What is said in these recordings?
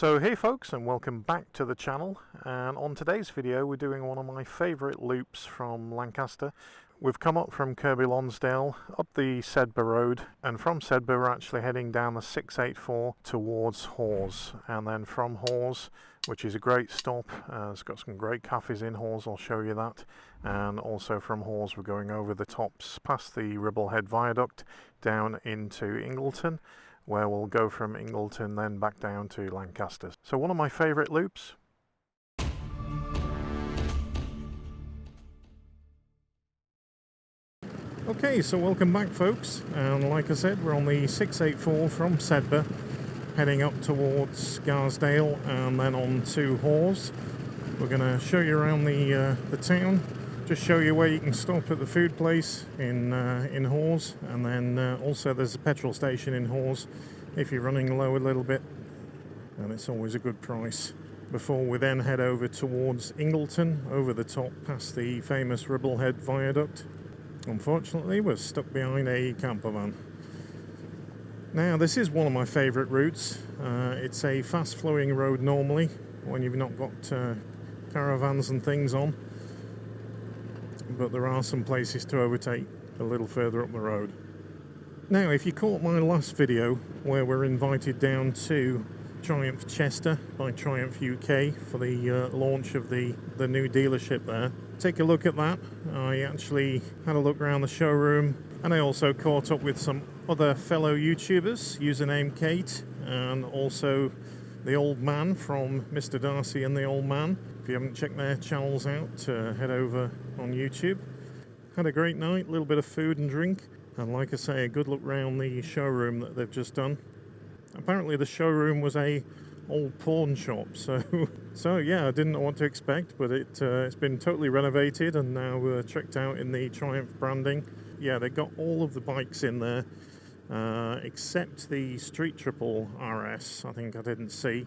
So hey folks, and welcome back to the channel, and on today's video we're doing one of my favourite loops from Lancaster. We've come up from Kirby Lonsdale up the Sedbergh Road, and from Sedbergh we're actually heading down the 684 towards Hawes, and then from Hawes, which is a great stop, it's got some great cafes in Hawes, I'll show you that, and also from Hawes we're going over the tops past the Ribblehead Viaduct down into Ingleton, where we'll go from Ingleton then back down to Lancaster. So one of my favourite loops. Okay, so welcome back folks, and like I said, we're on the 684 from Sedbergh, heading up towards Scarsdale and then on to Hawes. We're going to show you around the town, just show you where you can stop at the food place in Hawes, and then also there's a petrol station in Hawes if you're running low a little bit, and it's always a good price. Before we then head over towards Ingleton, over the top past the famous Ribblehead Viaduct. Unfortunately, we're stuck behind a camper van. Now, this is one of my favourite routes. It's a fast-flowing road normally when you've not got caravans and things on, but there are some places to overtake a little further up the road. Now, if you caught my last video where we're invited down to Triumph Chester by Triumph UK for the launch of the new dealership there, take a look at that. I actually had a look around the showroom, and I also caught up with some other fellow YouTubers, username Kate, and also the Old Man from Mr. Darcy and the Old Man. If you haven't checked their channels out, head over on YouTube. Had a great night, a little bit of food and drink, and like I say, a good look round the showroom that they've just done. Apparently the showroom was a old pawn shop, so yeah, I didn't know what to expect, but it's been totally renovated and now tricked out in the Triumph branding. Yeah, they got all of the bikes in there, except the Street Triple RS. I think I didn't see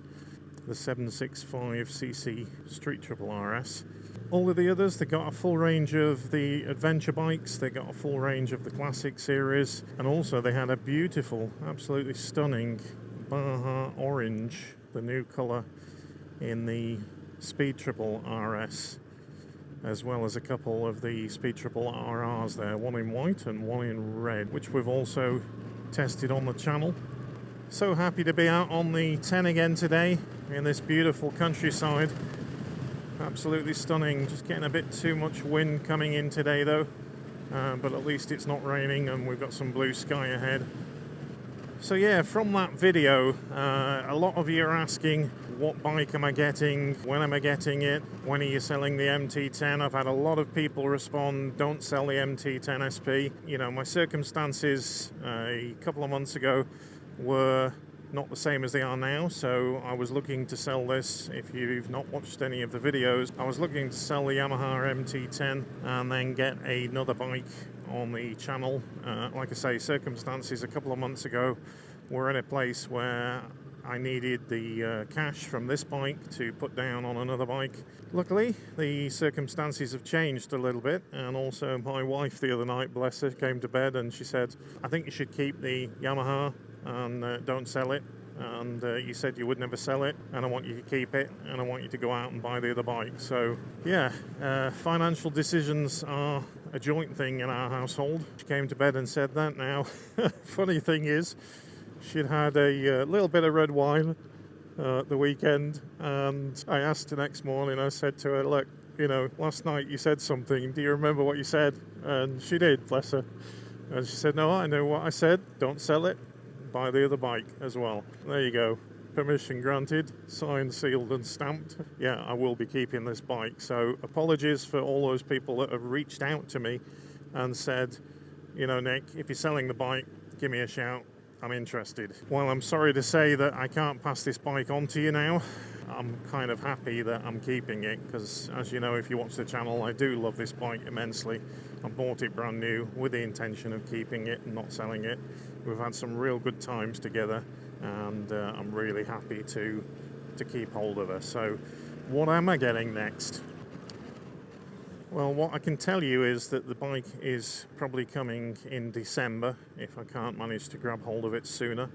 the 765cc Street Triple RS. All of the others, they got a full range of the adventure bikes, they got a full range of the classic series, and also they had a beautiful, absolutely stunning Baja Orange, the new colour in the Speed Triple RS, as well as a couple of the Speed Triple RRs there, one in white and one in red, which we've also tested on the channel. So happy to be out on the 10 again today in this beautiful countryside. Absolutely stunning. Just getting a bit too much wind coming in today though, but at least it's not raining and we've got some blue sky ahead. So yeah, from that video, a lot of you are asking, what bike am I getting? When am I getting it? When are you selling the MT10? I've had a lot of people respond, don't sell the MT10 SP. You know, my circumstances a couple of months ago were not the same as they are now, so I was looking to sell this. If you've not watched any of the videos, I was looking to sell the Yamaha MT10 and then get another bike on the channel. Like I say, circumstances a couple of months ago were in a place where I needed the cash from this bike to put down on another bike. Luckily, the circumstances have changed a little bit, and also my wife the other night, bless her, came to bed and she said, I think you should keep the Yamaha and don't sell it, and you said you would never sell it, and I want you to keep it, and I want you to go out and buy the other bike. So yeah, financial decisions are a joint thing in our household. She came to bed and said that. Now funny thing is, she'd had a little bit of red wine the weekend, and I asked her next morning, I said to her, look, you know, last night you said something, do you remember what you said? And she did, bless her. And she said, no, I know what I said, don't sell it, buy the other bike as well. There you go, permission granted, signed, sealed and stamped. Yeah, I will be keeping this bike. So apologies for all those people that have reached out to me and said, you know, Nick, if you're selling the bike, give me a shout, I'm interested. Well, I'm sorry to say that I can't pass this bike on to you now. I'm kind of happy that I'm keeping it, because as you know, if you watch the channel, I do love this bike immensely. I bought it brand new with the intention of keeping it and not selling it. We've had some real good times together, and I'm really happy to keep hold of her. So what am I getting next? Well, what I can tell you is that the bike is probably coming in December if I can't manage to grab hold of it sooner.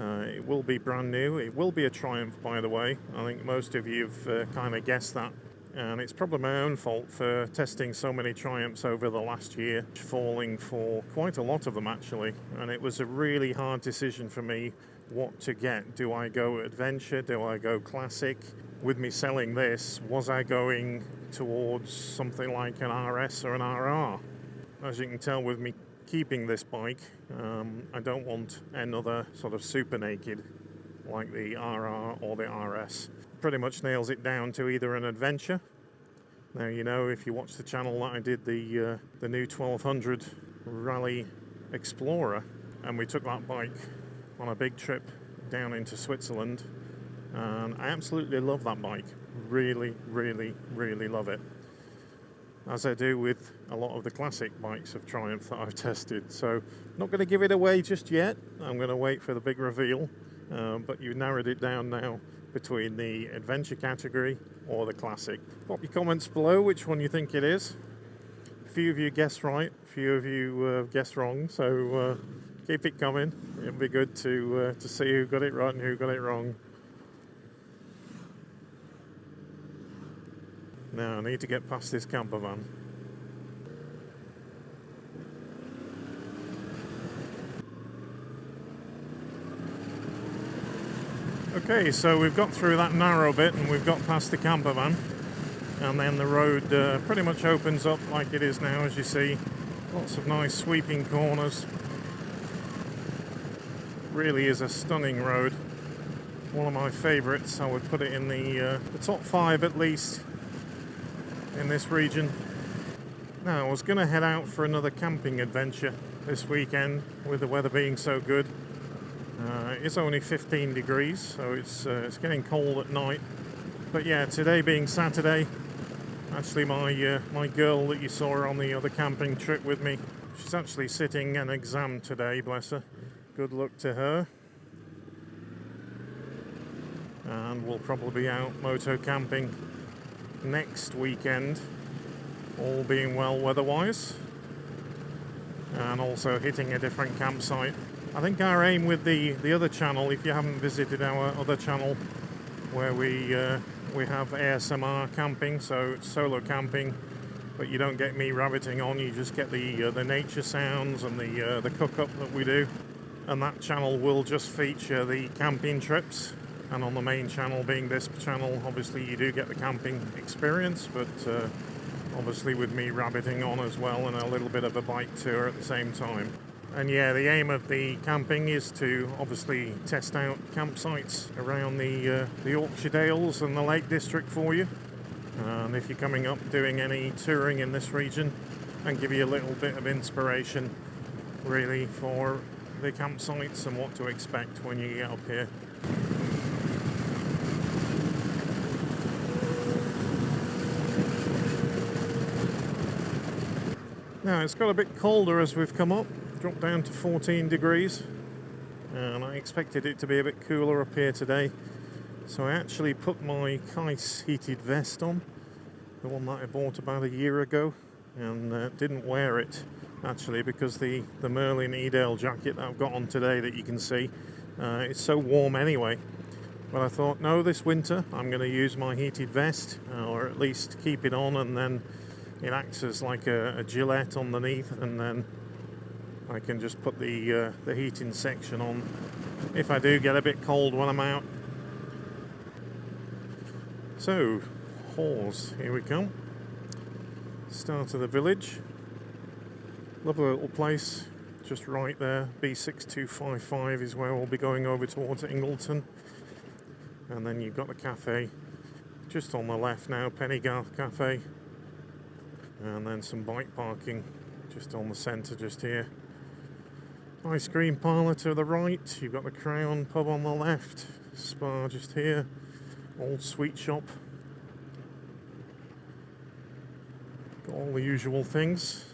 It will be brand new. It will be a Triumph, by the way. I think most of you have kind of guessed that. And it's probably my own fault for testing so many Triumphs over the last year, falling for quite a lot of them actually. And it was a really hard decision for me what to get. Do I go adventure? Do I go classic? With me selling this, was I going towards something like an RS or an RR? As you can tell with me keeping this bike, I don't want another sort of super naked like the RR or the RS. Pretty much nails it down to either an adventure. Now, you know, if you watch the channel that I did the new 1200 Rally Explorer, and we took that bike on a big trip down into Switzerland, and I absolutely love that bike. Really, really, really love it. As I do with a lot of the classic bikes of Triumph that I've tested. So, not going to give it away just yet. I'm going to wait for the big reveal. But you've narrowed it down now between the adventure category or the classic. Pop your comments below which one you think it is. A few of you guessed right, a few of you guessed wrong, so keep it coming. It'll be good to see who got it right and who got it wrong. Now I need to get past this camper van. Okay, so we've got through that narrow bit and we've got past the camper van, and then the road pretty much opens up like it is now, as you see. Lots of nice sweeping corners. Really is a stunning road. One of my favourites. I would put it in the top 5 at least in this region. Now I was going to head out for another camping adventure this weekend with the weather being so good. It's only 15 degrees, so it's getting cold at night. But yeah, today being Saturday, actually my girl that you saw on the other camping trip with me, she's actually sitting an exam today, bless her. Good luck to her. And we'll probably be out moto camping next weekend, all being well weather-wise, and also hitting a different campsite. I think our aim with the other channel, if you haven't visited our other channel, where we have ASMR camping, so it's solo camping, but you don't get me rabbiting on, you just get the nature sounds and the cook-up that we do. And that channel will just feature the camping trips, and on the main channel being this channel, obviously you do get the camping experience, but obviously with me rabbiting on as well, and a little bit of a bike tour at the same time. And yeah, the aim of the camping is to obviously test out campsites around the Yorkshire Dales and the Lake District for you. And if you're coming up doing any touring in this region, and give you a little bit of inspiration really for the campsites and what to expect when you get up here. Now it's got a bit colder as we've come up. Dropped down to 14 degrees, and I expected it to be a bit cooler up here today, so I actually put my Kais heated vest on, the one that I bought about a year ago, and didn't wear it actually because the Merlin Edale jacket that I've got on today that you can see, it's so warm anyway. But I thought, no, this winter I'm going to use my heated vest, or at least keep it on, and then it acts as like a Gillette underneath, and then I can just put the heating section on if I do get a bit cold when I'm out. So, Hawes, here we come. Start of the village. Lovely little place, just right there. B6255 is where we'll be going over towards Ingleton. And then you've got the cafe just on the left now, Pennygarth Cafe. And then some bike parking just on the centre just here. Ice cream parlour to the right, you've got the Crown pub on the left, spa just here, old sweet shop. Got all the usual things.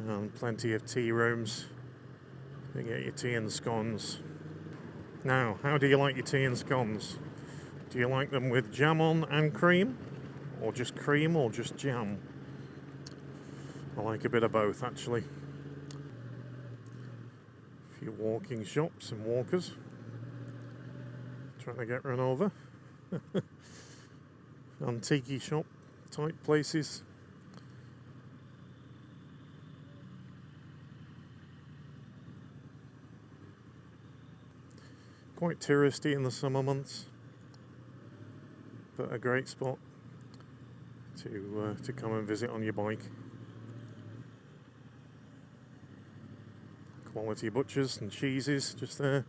And plenty of tea rooms. You get your tea and scones. Now, how do you like your tea and scones? Do you like them with jam on and cream? Or just cream, or just jam? I like a bit of both, actually. A few walking shops and walkers trying to get run over. Antique shop type places. Quite touristy in the summer months, but a great spot to come and visit on your bike. Quality butchers and cheeses just there.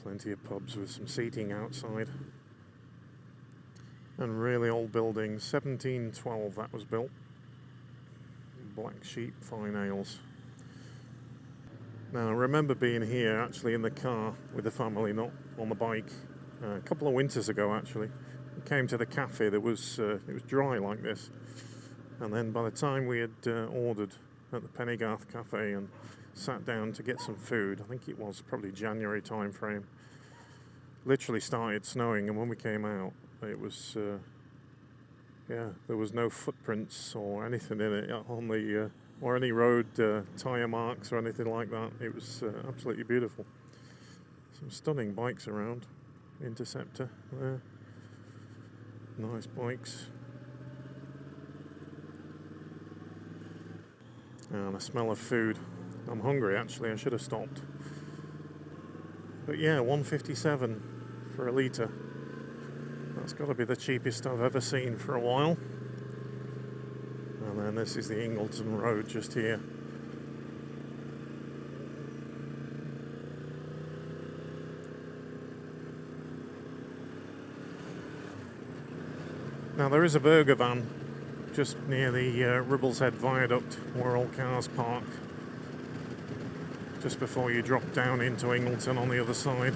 Plenty of pubs with some seating outside. And really old buildings. 1712 that was built. Black Sheep Fine Ales. Now I remember being here actually in the car with the family, not on the bike, a couple of winters ago actually. We came to the cafe that was it was dry like this, and then by the time we had ordered at the Pennygarth Cafe and sat down to get some food, I think it was probably January time frame, literally started snowing, and when we came out it was there was no footprints or anything in it on the or any road tyre marks or anything like that. It was absolutely beautiful. Some stunning bikes around. Interceptor there. Nice bikes. And the smell of food. I'm hungry actually, I should have stopped. But yeah, $1.57 for a litre. That's got to be the cheapest I've ever seen for a while. And then this is the Ingleton Road just here. Now there is a burger van just near the Ribblehead Viaduct where all cars park, just before you drop down into Ingleton on the other side.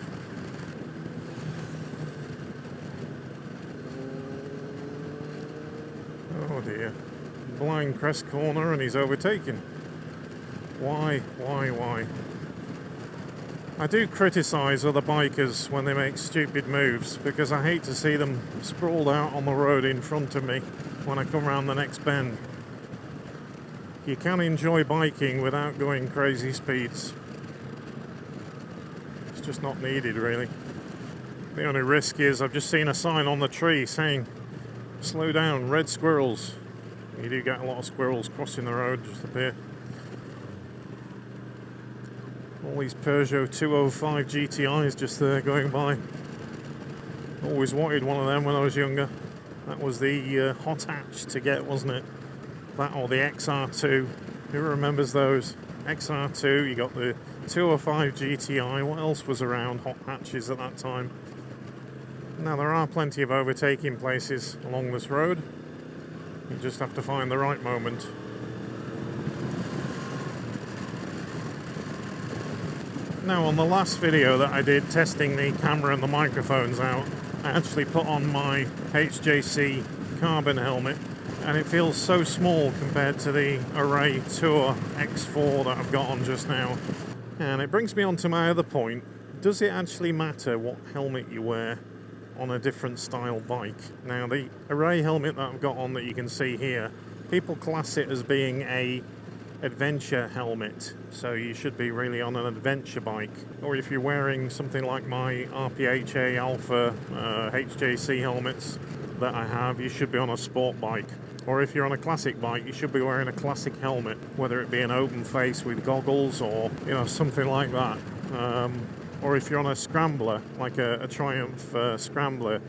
Oh dear. Blind crest corner and he's overtaken. Why? I do criticise other bikers when they make stupid moves, because I hate to see them sprawled out on the road in front of me when I come round the next bend. You can enjoy biking without going crazy speeds. It's just not needed really. The only risk is I've just seen a sign on the tree saying slow down, red squirrels. You do get a lot of squirrels crossing the road just up here. All these Peugeot 205 GTIs just there going by. Always wanted one of them when I was younger. That was the hot hatch to get, wasn't it? That or the XR2. Who remembers those? XR2, you got the 205 GTI. What else was around hot hatches at that time? Now there are plenty of overtaking places along this road. You just have to find the right moment. Now on the last video that I did testing the camera and the microphones out, I actually put on my HJC carbon helmet, and it feels so small compared to the Array Tour X4 that I've got on just now. And it brings me on to my other point. Does it actually matter what helmet you wear on a different style bike? Now the Array helmet that I've got on that you can see here, people class it as being a adventure helmet, so you should be really on an adventure bike. Or if you're wearing something like my RPHA Alpha HJC helmets that I have, you should be on a sport bike. Or if you're on a classic bike, you should be wearing a classic helmet, whether it be an open face with goggles or something like that. Or if you're on a scrambler, like a Triumph Scrambler,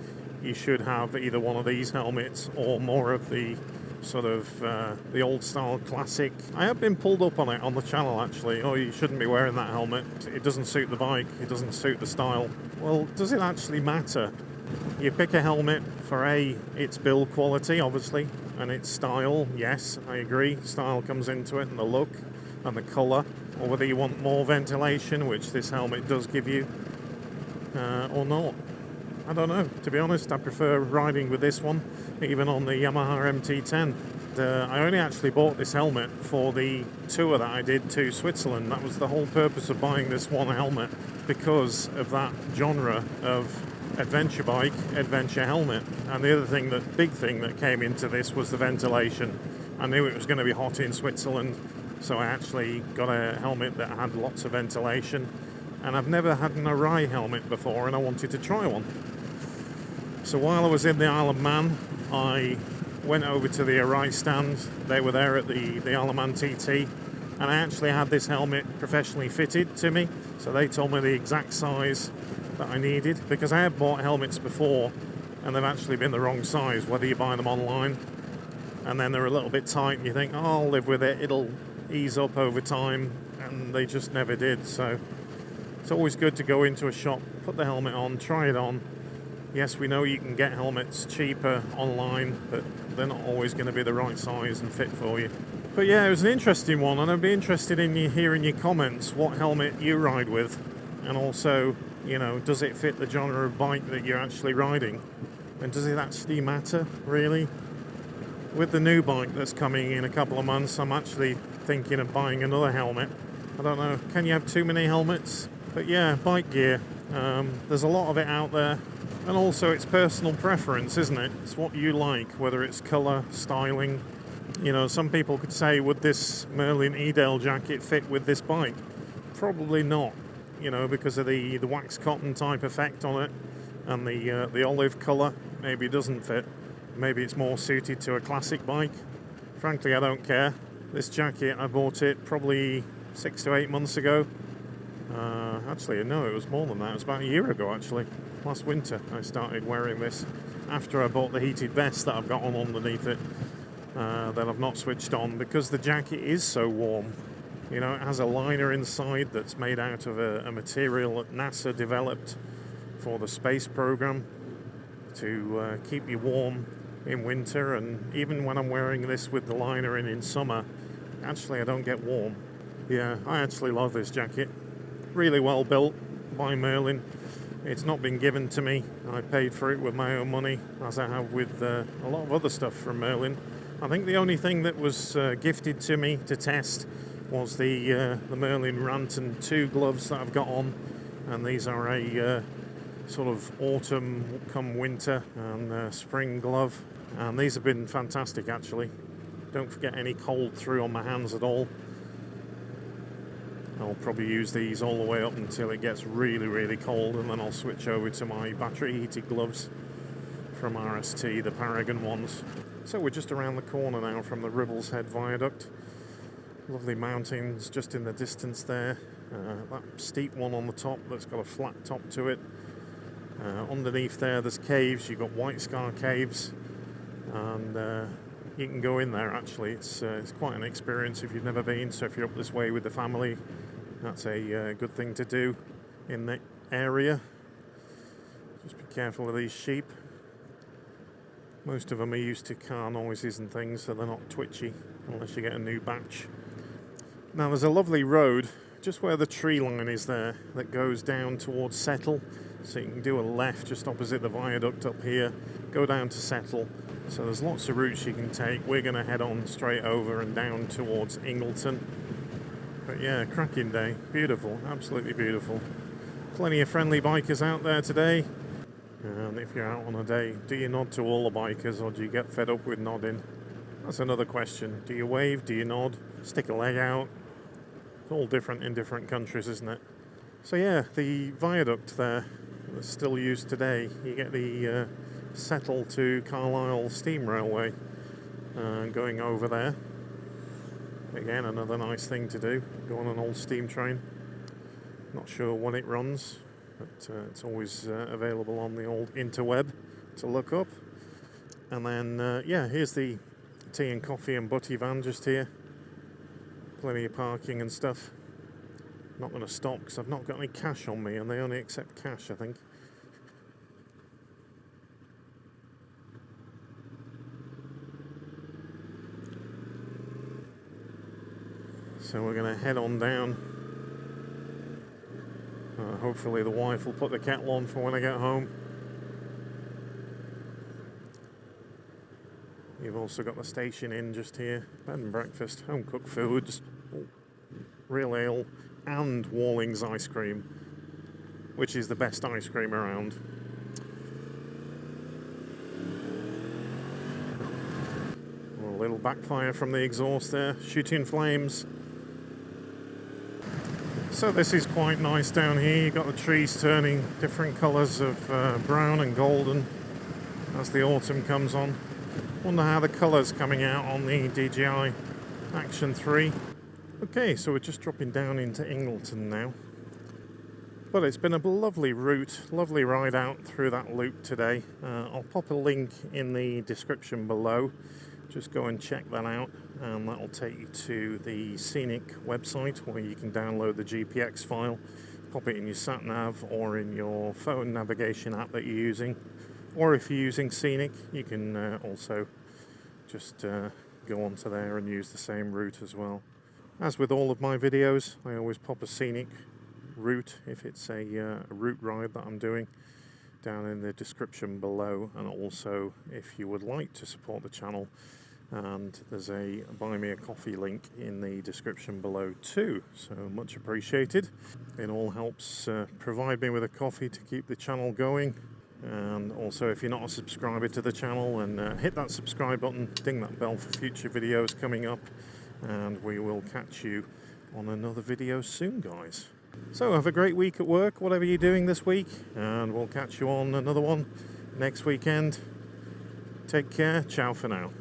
you should have either one of these helmets or more of the sort of the old style classic. I have been pulled up on it on the channel actually. Oh, you shouldn't be wearing that helmet. It doesn't suit the bike. It doesn't suit the style. Well, does it actually matter? You pick a helmet for its build quality, obviously, and its style. Yes, I agree. Style comes into it, and the look and the colour. Or whether you want more ventilation, which this helmet does give you, or not. I don't know. To be honest, I prefer riding with this one, even on the Yamaha MT-10. I only actually bought this helmet for the tour that I did to Switzerland. That was the whole purpose of buying this one helmet, because of that genre of adventure bike, adventure helmet. And the other thing, big thing that came into this was the ventilation. I knew it was going to be hot in Switzerland, so I actually got a helmet that had lots of ventilation. And I've never had an Arai helmet before, and I wanted to try one. So while I was in the Isle of Man, I went over to the Arai stand. They were there at the Isle of Man TT, and I actually had this helmet professionally fitted to me. So they told me the exact size that I needed, because I had bought helmets before and they've actually been the wrong size, whether you buy them online and then they're a little bit tight and you think, oh, I'll live with it, it'll ease up over time, and they just never did. So it's always good to go into a shop, put the helmet on, try it on. Yes, we know you can get helmets cheaper online, but they're not always going to be the right size and fit for you. But yeah, it was an interesting one, and I'd be interested in hearing your comments, what helmet you ride with, and also, you know, does it fit the genre of bike that you're actually riding? And does it actually matter, really? With the new bike that's coming in a couple of months, I'm actually thinking of buying another helmet. I don't know, can you have too many helmets? But yeah, bike gear. There's a lot of it out there. And also it's personal preference, isn't it? It's what you like, whether it's colour, styling. You know, some people could say, would this Merlin Edale jacket fit with this bike? Probably not, you know, because of the wax cotton type effect on it, and the olive colour. Maybe it doesn't fit. Maybe it's more suited to a classic bike. Frankly, I don't care. This jacket, I bought it probably 6 to 8 months ago. Actually, no, it was more than that. It was about a year ago, actually. Last winter, I started wearing this after I bought the heated vest that I've got on underneath it. That I've not switched on, because the jacket is so warm. You know, it has a liner inside that's made out of a material that NASA developed for the space program to keep you warm in winter. And even when I'm wearing this with the liner in summer, actually I don't get warm. Yeah, I actually love this jacket. Really well built by Merlin. It's not been given to me. I paid for it with my own money, as I have with a lot of other stuff from Merlin. I think the only thing that was gifted to me to test was the Merlin Ranton 2 gloves that I've got on, and these are a sort of autumn come winter and spring glove, and these have been fantastic actually. Don't get any cold through on my hands at all. I'll probably use these all the way up until it gets really, really cold, and then I'll switch over to my battery heated gloves from RST, the Paragon ones. So we're just around the corner now from the Ribblehead Viaduct. Lovely mountains just in the distance there. That steep one on the top that's got a flat top to it. Underneath there's caves. You've got White Scar Caves, and you can go in there actually. It's quite an experience if you've never been. So if you're up this way with the family, that's a good thing to do in the area. Just be careful of these sheep. Most of them are used to car noises and things, so they're not twitchy unless you get a new batch. Now there's a lovely road just where the tree line is there that goes down towards Settle. So you can do a left just opposite the viaduct up here, go down to Settle. So there's lots of routes you can take. We're going to head on straight over and down towards Ingleton. But yeah, cracking day. Beautiful, absolutely beautiful. Plenty of friendly bikers out there today. And if you're out on a day, do you nod to all the bikers, or do you get fed up with nodding? That's another question. Do you wave? Do you nod? Stick a leg out? It's all different in different countries, isn't it? So yeah, the viaduct there that's still used today. You get the Settle to Carlisle Steam Railway going over there. Again, another nice thing to do. Go on an old steam train. Not sure when it runs, but it's always available on the old interweb to look up. And then, yeah, here's the tea and coffee and butty van just here. Plenty of parking and stuff. Not going to stop because I've not got any cash on me, and they only accept cash, I think. So we're going to head on down. Hopefully the wife will put the kettle on for when I get home. You've We've also got the station inn just here. Bed and breakfast, home cooked foods, real ale, and Walling's ice cream, which is the best ice cream around. A little backfire from the exhaust there, shooting flames. So this is quite nice down here. You've got the trees turning different colours of brown and golden as the autumn comes on. Wonder how the colours coming out on the DJI Action 3. Okay, so we're just dropping down into Ingleton now. But it's been a lovely route, lovely ride out through that loop today. I'll pop a link in the description below. Just go and check that out, and that'll take you to the Scenic website where you can download the GPX file, pop it in your sat nav or in your phone navigation app that you're using. Or if you're using Scenic, you can also just go onto there and use the same route as well. As with all of my videos, I always pop a Scenic route if it's a route ride that I'm doing down in the description below, and also if you would like to support the channel, and there's a buy me a coffee link in the description below too, so much appreciated. It all helps provide me with a coffee to keep the channel going. And also, if you're not a subscriber to the channel, and hit that subscribe button, ding that bell for future videos coming up, and we will catch you on another video soon, guys. So have a great week at work, whatever you're doing this week, and we'll catch you on another one next weekend. Take care, ciao for now.